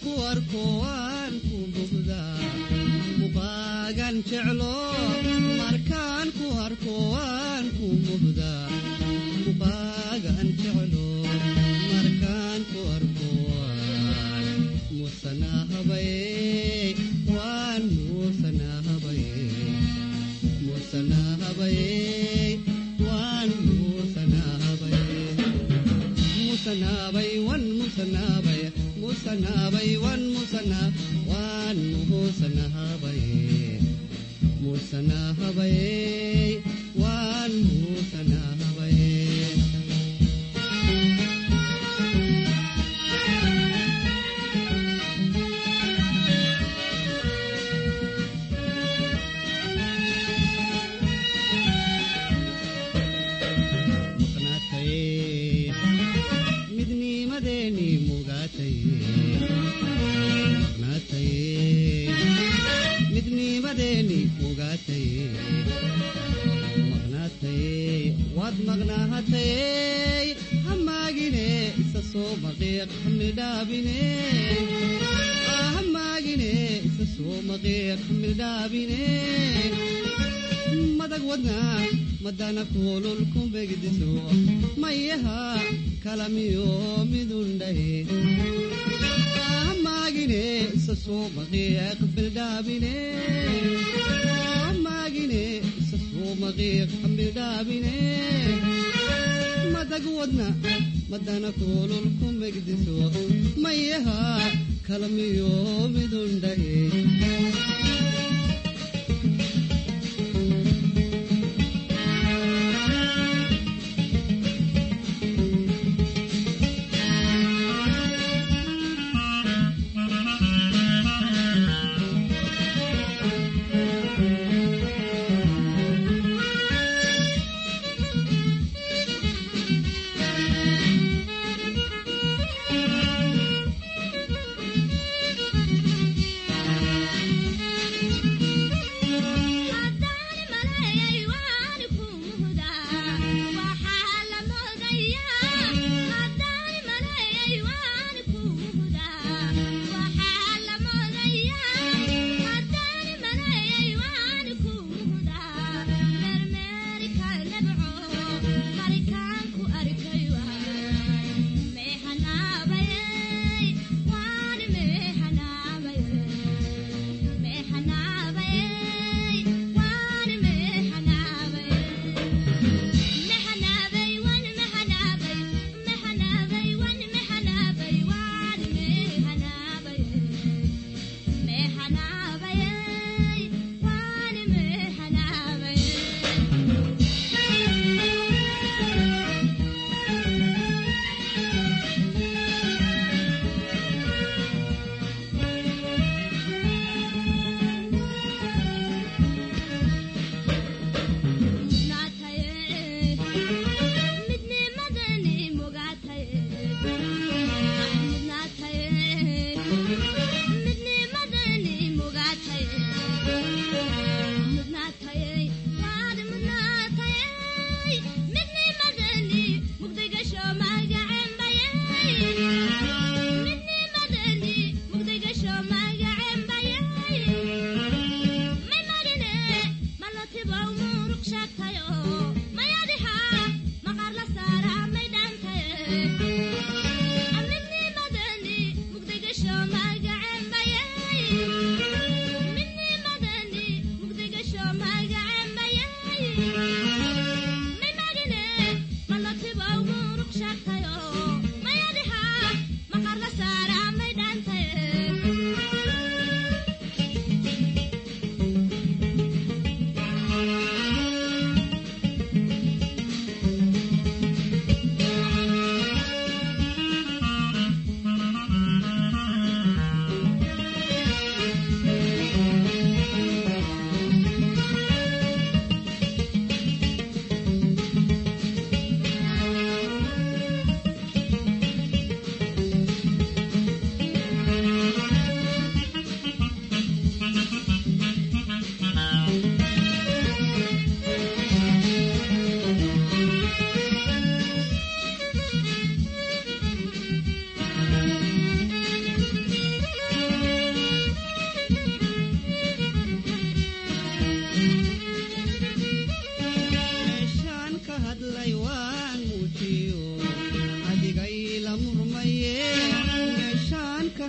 kuwarkuwan kubugda muqagan jeclo markaan kuwarkuwan kubugda muqagan jeclo markaan kuwarkuwan musanahabay wan musanahabay musanahabay wan musanahabay musanahabay wan musanahabay musanahabay wan musanahabay musanahabay wan musanahabay wad magnahatay hamagine isaso maqiq hamidabine hamagine isaso maqiq hamidabine madag wadna madana kulul kumbegdiso mayaha kalamiyo midundahe hamagine isaso maqiq hamidabine hamagine ومغيق حمل دابيني مدق ودنا مدانا كولولكم مقدسوا ميها كلمي يوم دون دهي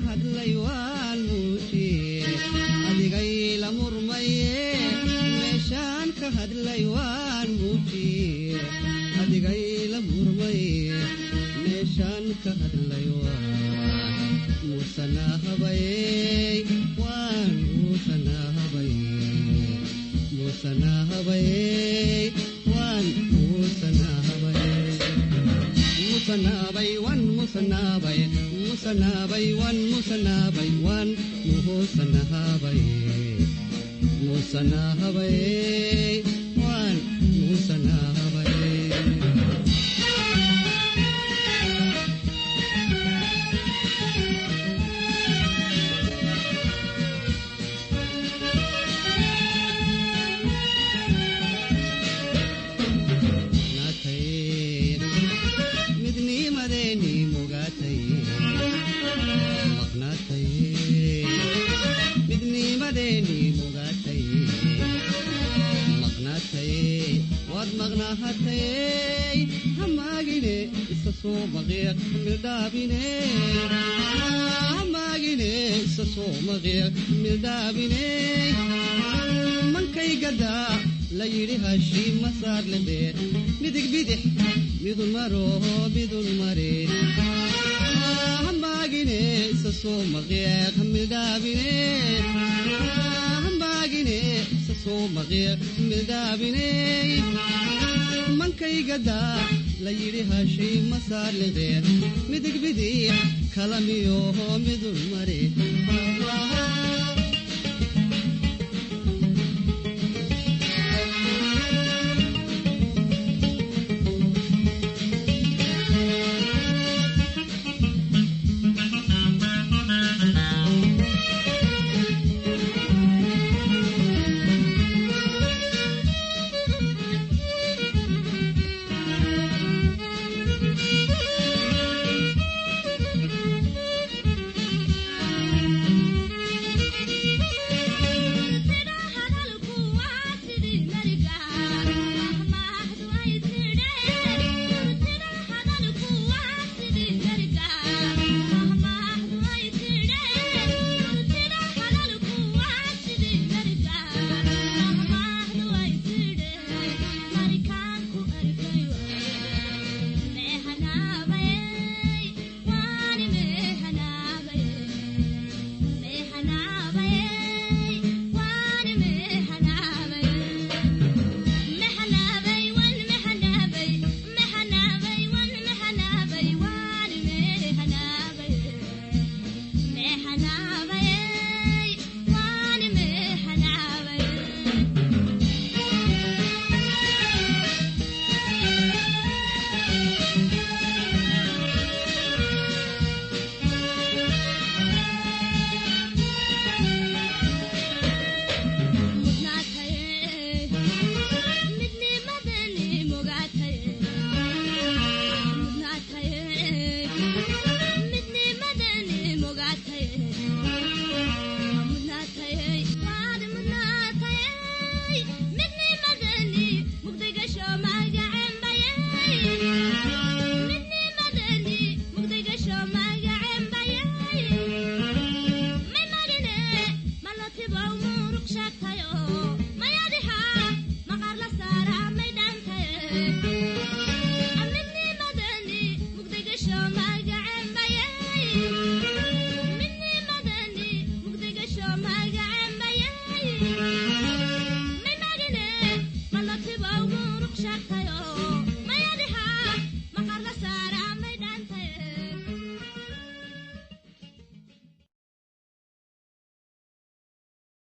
hadlay waan muujiye adigay la murmaye meeshaan ka hadlay waan muujiye adigay la murmaye meeshaan ka hadlay waan muusanahabaye waan muusanahabaye muusanahabaye waan muusanahabaye musanabay wan musanabay musanabay wan musanabay wan muhusanahabay musanahabay wan musanahabay مغناهتي هماغيني سسو مغير ملدابيني هماغيني سسو مغير ملدابيني من كي قدا ليري هاشي مسار لبيت مدق بدح بدون مرو بدون مري هماغيني سسو مغير ملدابيني هماغيني سسو مغير ملدابيني من كي قدا ليري هاشي مسار لغير مدق بديح كلاميوه مدون مري